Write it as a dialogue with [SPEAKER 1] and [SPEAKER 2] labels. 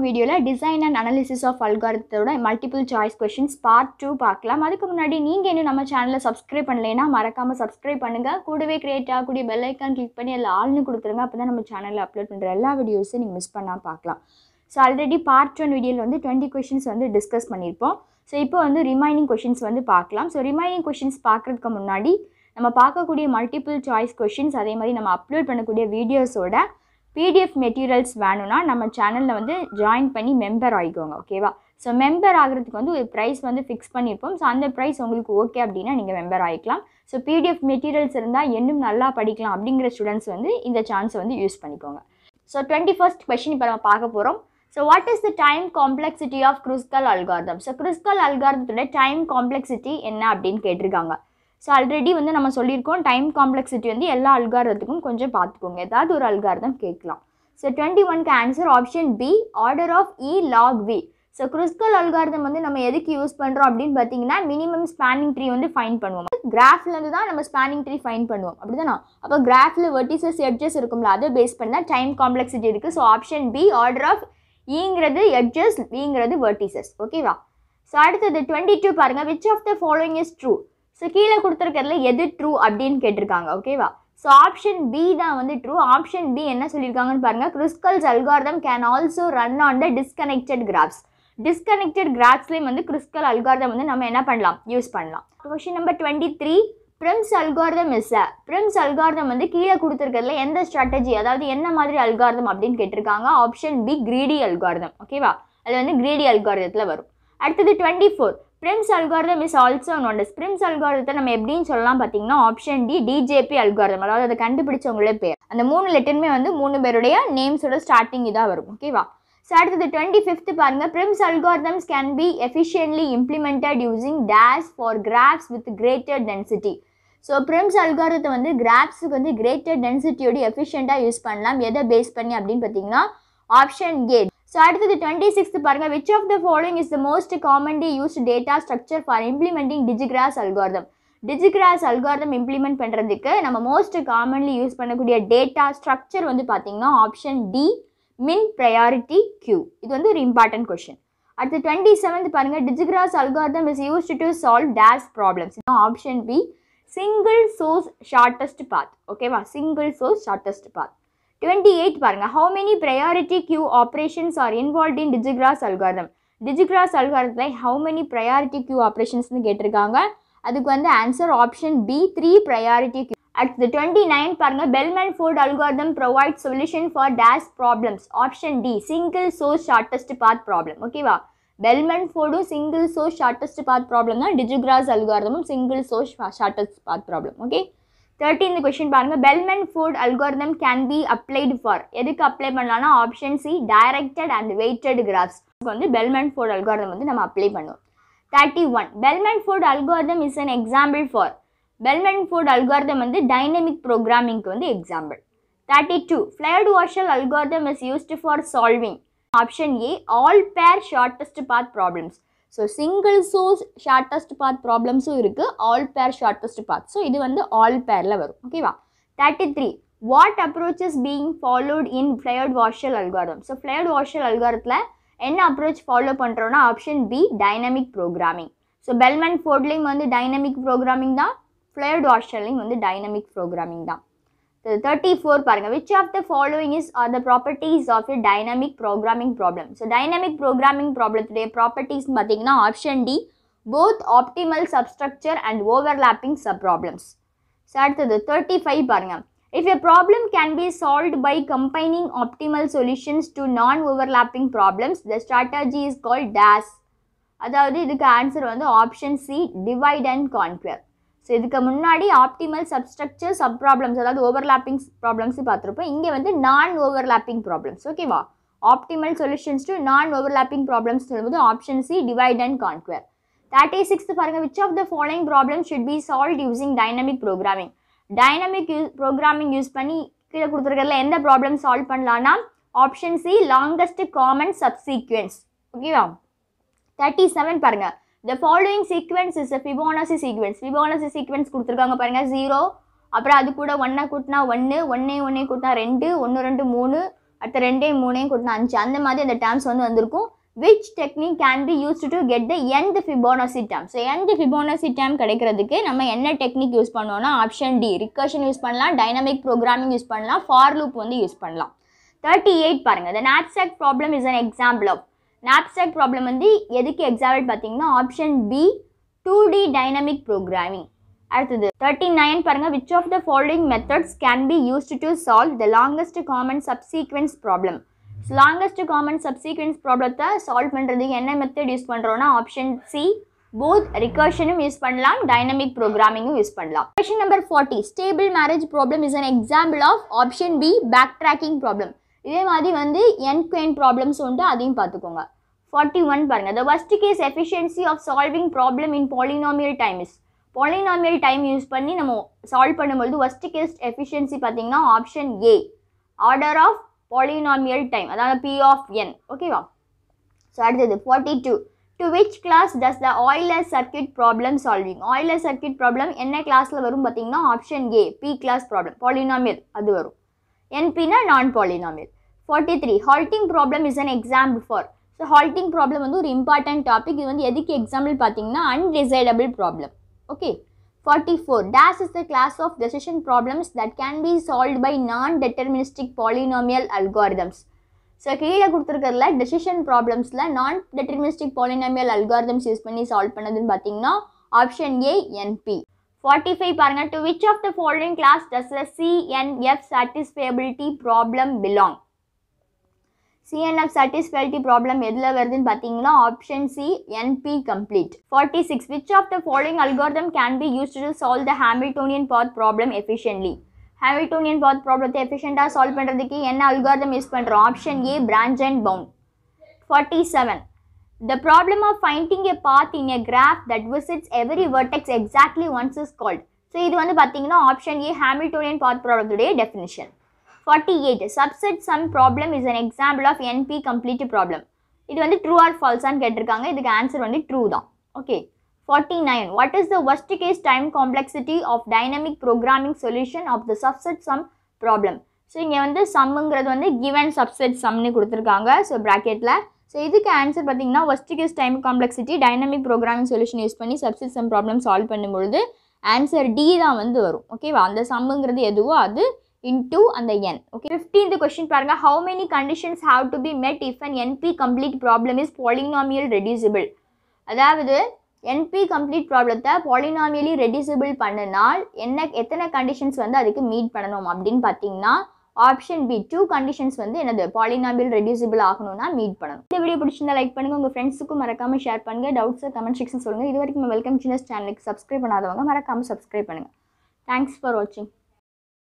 [SPEAKER 1] வீடியோல design and analysis of அல்காரிதத்தோட multiple choice questions part 2 பார்க்கலாம். அதுக்கு முன்னாடி நீங்க இன்னும் நம்ம சேனலை சப்ஸ்கிரைப் பண்ணலைனா மறக்காம சப்ஸ்கிரைப் பண்ணுங்க. கூடவே கிரியேட் ஆகக்கூடிய பெல் ஐகான் கிளிக் பண்ணி அதுல ஆல்னு கொடுத்துருங்க. அப்பதான் நம்ம சேனல்ல அப்லோட் பண்ற எல்லா வீடியோஸையும் நீங்க மிஸ் பண்ணாம பார்க்கலாம். ஸோ ஆல்ரெடி பார்ட் 1 வீடியோல வந்து 20 क्वेश्चंस வந்து டிஸ்கஸ் பண்ணியிருப்போம். ஸோ இப்போ வந்து ரிமைனிங் क्वेश्चंस வந்து பார்க்கலாம். ஸோ ரிமைனிங் क्वेश्चंस பார்க்கறதுக்கு முன்னாடி நம்ம பார்க்கக்கூடிய மல்டிபிள் சாய்ஸ் क्वेश्चंस அதே மாதிரி நம்ம அப்லோட் பண்ணக்கூடிய வீடியோஸோட PDF மெட்டீரியல்ஸ் வேணும்னா நம்ம சேனலில் வந்து ஜாயின் பண்ணி மெம்பர் ஆகிக்கோங்க. ஓகேவா? ஸோ மெம்பர் ஆகிறதுக்கு வந்து ஒரு ப்ரைஸ் வந்து ஃபிக்ஸ் பண்ணியிருப்போம். ஸோ அந்த ப்ரைஸ் உங்களுக்கு ஓகே அப்படின்னா நீங்கள் மெம்பர் ஆகிக்கலாம். ஸோ PDF மெட்டீரியல்ஸ் இருந்தால் இன்னும் நல்லா படிக்கலாம் அப்படிங்கிற ஸ்டூடெண்ட்ஸ் வந்து இந்த சான்ஸை வந்து யூஸ் பண்ணிக்கோங்க. ஸோ 21st கொஸ்டின் இப்போ நம்ம பார்க்க போகிறோம். So what is the time complexity of Kruskal algorithm? So Kruskal algorithத்தோட டைம் காம்ப்ளெக்சிட்டி என்ன அப்படின்னு கேட்டிருக்காங்க. ஸோ ஆல்ரெடி வந்து நம்ம சொல்லியிருக்கோம் டைம் காம்ப்ளெக்சிட்டி வந்து எல்லா அல்காரிதத்துக்கும் கொஞ்சம் பார்த்துக்கோங்க. ஏதாவது ஒரு அல்காரிதம் கேட்கலாம். ஸோ 21க்கு answer option B, order of E log V. So Kruskal algorithm வந்து நம்ம எதுக்கு யூஸ் பண்ணுறோம் அப்படின்னு பார்த்தீங்கன்னா மினிமம் ஸ்பேனிங் ட்ரீ வந்து ஃபைன் பண்ணுவோம். கிராஃப்லேருந்து தான் நம்ம ஸ்பேனிங் ட்ரீ ஃபைன் பண்ணுவோம், அப்படி தானே? அப்போ கிராஃபில் வெர்டிசஸ் எட்ஜஸ் இருக்கும்ல, அதை பேஸ் பண்ணி தான் டைம் காம்ப்ளெக்சிட்டி இருக்குது. So option B, order of ஈங்கிறது எட்ஜஸ், விங்கிறது வெர்டிசஸ். ஓகேவா? ஸோ அடுத்தது 22 பாருங்கள். Which of the following is true? So கீழே கொடுத்துருக்கிறதுல எது ட்ரூ அப்படின்னு கேட்டிருக்காங்க. ஓகேவா? ஸோ ஆப்ஷன் பி தான் வந்து ட்ரூ. ஆப்ஷன் பி என்ன சொல்லியிருக்காங்கன்னு பாருங்கள். Kruskal's algorithm can also run on the disconnected graphs. Disconnected கிராஃப்ஸ்லேயும் வந்து Kruskal algorithm வந்து நம்ம என்ன பண்ணலாம்? யூஸ் பண்ணலாம். Question number 23, Prim's algorithm is a. Prim's algorithm வந்து கீழே கொடுத்துருக்கிறதுல எந்த ஸ்ட்ராட்டஜி, அதாவது என்ன மாதிரி அல்காரிதம் அப்படின்னு கேட்டிருக்காங்க. Option B, greedy algorithm. ஓகேவா? அது வந்து greedy algorithத்தில் வரும். அடுத்தது 24, Prim's algorithm is also known as. Prim's algorithm நம்ம எப்படின்னு சொல்லலாம் பார்த்தீங்கன்னா ஆப்ஷன் டி, டிஜேபி algorithm. அதாவது அதை கண்டுபிடிச்சவங்களே பேர். அந்த 3 லெட்டருமே வந்து 3 பேருடைய நேம்ஸோட ஸ்டார்டிங் இதாக வரும். ஓகேவா? ஸோ அடுத்தது 25th பாருங்க. Prim's algorithms can be efficiently implemented using dash for graphs with greater density. So Prim's algorithm வந்து கிராஃப்ஸுக்கு வந்து greater densityயோட எஃபிஷியண்ட்டாக யூஸ் பண்ணலாம். எதை பேஸ் பண்ணி அப்படின்னு பார்த்தீங்கன்னா ஆப்ஷன் ஏ. ஸோ அடுத்தது 26th பாருங்க. Which of the following is the most commonly used data structure for implementing Dijkstra's algorithm? Dijkstra's algorithm implement பண்ணுறதுக்கு நம்ம மோஸ்ட் காமன்லி யூஸ் பண்ணக்கூடிய டேட்டா ஸ்ட்ரக்சர் வந்து பார்த்தீங்கன்னா option D, min priority queue. இது வந்து ஒரு இம்பார்ட்டன்ட் கொஸ்டின். அடுத்து 27th பாருங்க. Dijkstra's algorithm is used to solve dash problems. Option B, single source shortest path. ஓகேவா? சிங்கிள் சோர்ஸ் ஷார்ட்டஸ்ட் பாத். 28 பாருங்க. How many priority queue operations are involved in Dijkstra's algorithm? Dijkstra's algorithm how many priority queue operations னு கேட்டிருக்காங்க. அதுக்கு வந்து answer option B, 3 priority queue. அடுத்து 29 பாருங்க. Bellmann Ford Algorithm provides solution for dash problems. Option D, single source shortest path problem. ஓகேவா? Bellmann Fordம் single source shortest path problem தான். Dijkstra's algorithmம் single source shortest path problem. Okay? 13th question பாருங்க. Bellmann Ford Algorithm can be applied for. எதுக்கு apply பண்ணலாம்னா option C, directed and weighted graphs வந்து Bellmann Ford Algorithm வந்து நம்ம apply பண்ணுவோம். 31, Bellmann Ford Algorithm is an example for. Bellmann Ford Algorithm வந்து dynamic ப்ரோக்ராமிங்க்கு வந்து example. 32, Floyd Warshall Algorithm is used for solving. Option A, all pair shortest path problems. So single source shortest path ப்ராப்ளம்ஸும் இருக்குது, all பேர் shortest பாத். So இது வந்து all பேரில் வரும். ஓகேவா? 33, what approach is being followed in Floyd Warshall algorithm? So Floyd Warshall algorithmல என்ன அப்ரோச் ஃபாலோ பண்ணுறோன்னா option B, dynamic programming. So Bellmann Fordலையும் வந்து டைனமிக் ப்ரோக்ராமிங் தான், Floyd Warshallலையும் வந்து டைனமிக் ப்ரோக்ராமிங் தான். 34 பாருங்க. Which of the following is are the properties of a dynamic programming problem? So dynamic programming ப்ராப்ளத்துடைய ப்ராப்பர்ட்டிஸ்ன்னு பார்த்தீங்கன்னா option D, both optimal substructure and overlapping sub problems. So அடுத்தது 35 பாருங்க. If a problem can be solved by combining optimal solutions to non overlapping problems, the strategy is called dash. அதாவது இதுக்கு answer வந்து option C, divide and conquer. So இதுக்கு முன்னாடி optimal substructure sub problems, அதாவது overlapping problems பார்த்துருப்போம். இங்கே வந்து non overlapping problems. ஓகேவா? Optimal solutions to non overlapping problems சொல்லும்போது option C, divide and conquer. 36th பாருங்க. Which of the following problem should be solve using dynamic programming? Dynamic programming use பண்ணி கீழே கொடுத்துருக்கிறதுல எந்த problem solve பண்ணலான்னா option C, longest common சப்சீக்வென்ஸ். ஓகேவா? 37 பாருங்க. The following sequence is a Fibonacci sequence. Fibonacci sequence கொடுத்துருக்காங்க பாருங்க. 0, அப்புறம் அது கூட 1 கூட்டினா 1, 1 கூட்டினா 2, 1 2 3, அடுத்த 2 3 கூட்டினா 5 அந்த மாதிரி அந்த டேர்ம்ஸ் வந்து வந்திருக்கும். which technique can be used to get the nth Fibonacci term. So nth Fibonacci term கிடைக்கிறதுக்கு நம்ம என்ன டெக்னிக் யூஸ் பண்ணுவோம்னா ஆப்ஷன் டி ரிகர்ஷன் யூஸ் பண்ணலாம், டைனமிக் ப்ரோக்ராமிங் யூஸ் பண்ணலாம், ஃபார் லூப் வந்து யூஸ் பண்ணலாம். 38 பாருங்க. the knapsack problem is an example of knapsack problem வந்து எதுக்கு எக்ஸாம்பிள் பார்த்தீங்கன்னா option B 2D dynamic programming. அடுத்தது 39 பாருங்க. which of the following methods can be used to solve the longest common subsequence problem. Longest common subsequence ப்ராப்ளத்தை solve பண்ணுறதுக்கு என்ன method use பண்ணுறோன்னா option C both ரிகர்ஷனும் யூஸ் பண்ணலாம், dynamic ப்ரோக்ராமிங்கும் use பண்ணலாம். Question number 40 stable marriage problem is an example of option B backtracking problem. இதே மாதிரி வந்து எண்ட் குயின் ப்ராப்ளம்ஸ் உண்டு, அதையும் பார்த்துக்கோங்க. 41 பாருங்க. the worst case efficiency of solving problem in polynomial time is polynomial time use பண்ணி நம்ம solve பண்ணும்போது worst case efficiency பார்த்தீங்கன்னா option A order of polynomial time, அதாவது p of n. ஓகேவா? ஸோ அடுத்தது 42 to which class does the Euler circuit problem solving. Euler circuit problem என்ன கிளாஸில் வரும் பார்த்தீங்கன்னா ஆப்ஷன் ஏ p class problem, polynomial அது வரும். npனா நான் polynomial. 43 halting problem is an example for. So halting problem வந்து ஒரு இம்பார்ட்டன்ட் டாபிக். இது வந்து எதுக்கு எக்ஸாம்பிள் பார்த்தீங்கன்னா undecidable problem. Okay. 44 dash is the class of decision problems that can be solved by non-deterministic polynomial algorithms. So கீழே கொடுத்துருக்கிறதுல decision ப்ராப்ளம்ஸில் நான் டெட்டர்மினிஸ்டிக் polynomial algorithms use பண்ணி solve பண்ணதுன்னு பார்த்தீங்கன்னா ஆப்ஷன் ஏ என்பி. 45 பாருங்க. to which of the following class does the CNF satisfiability problem belong. CNF satisfiability problem எதில் வருதுன்னு பார்த்தீங்கன்னா option C NP complete. 46 which of the following algorithm can be used to solve the Hamiltonian path problem efficiently. Hamiltonian path problemத்தை எஃபிஷியண்டாக solve பண்ணுறதுக்கு என்ன algorithm use பண்ணுறோம்? Option A branch and bound. 47 the problem of finding a path in a graph that visits every vertex exactly once is called. So இது வந்து பார்த்தீங்கன்னா option A Hamiltonian path problemத்துடைய definition. 48 subset sum problem is an example of NP complete problem. இது வந்து true R ஃபால்ஸான்னு கேட்டிருக்காங்க. இதுக்கு answer வந்து true தான். Okay. 49 what is the worst case time complexity of dynamic programming solution of the subset sum problem. So இங்கே வந்து சம்முங்கிறது வந்து given subset sumனு கொடுத்துருக்காங்க. ஸோ ப்ராக்கெட்டில். ஸோ இதுக்கு ஆன்சர் பார்த்தீங்கன்னா worst case time complexity dynamic programming solution use பண்ணி subset sum problem solve பண்ணும்பொழுது answer D தான் வந்து வரும். ஓகேவா? அந்த சம்முங்கிறது எதுவோ அது into and the n. Okay. 15th question பாருங்க. how many conditions have to be met if an NP complete problem is polynomial reducible. அதாவது NP complete problemத்தை polynomially reducible பண்ணினால் எத்தனை கண்டிஷன்ஸ் வந்து அதுக்கு மீட் பண்ணணும் அப்படின்னு பார்த்தீங்கன்னா ஆப்ஷன் பி 2 கண்டிஷன்ஸ் வந்து என்னது polynomial reducible ஆகணும்னா மீட் பண்ணணும். இந்த வீடியோ பிடிச்சிருந்தா லைக் பண்ணுங்க, உங்கள் ஃப்ரெண்ட்ஸுக்கும் மறக்காம ஷேர் பண்ணுங்க. டவுட்ஸை கமெண்ட் செக்ஷன் சொல்லுங்க. இது வரைக்கும் வெல்கம் சின்னஸ் சேனலுக்கு சப்ஸ்கிரைப் பண்ணாதவங்க மறக்காம சப்ஸ்கிரைப் பண்ணுங்க. தேங்க்ஸ் ஃபார் வாட்சிங்.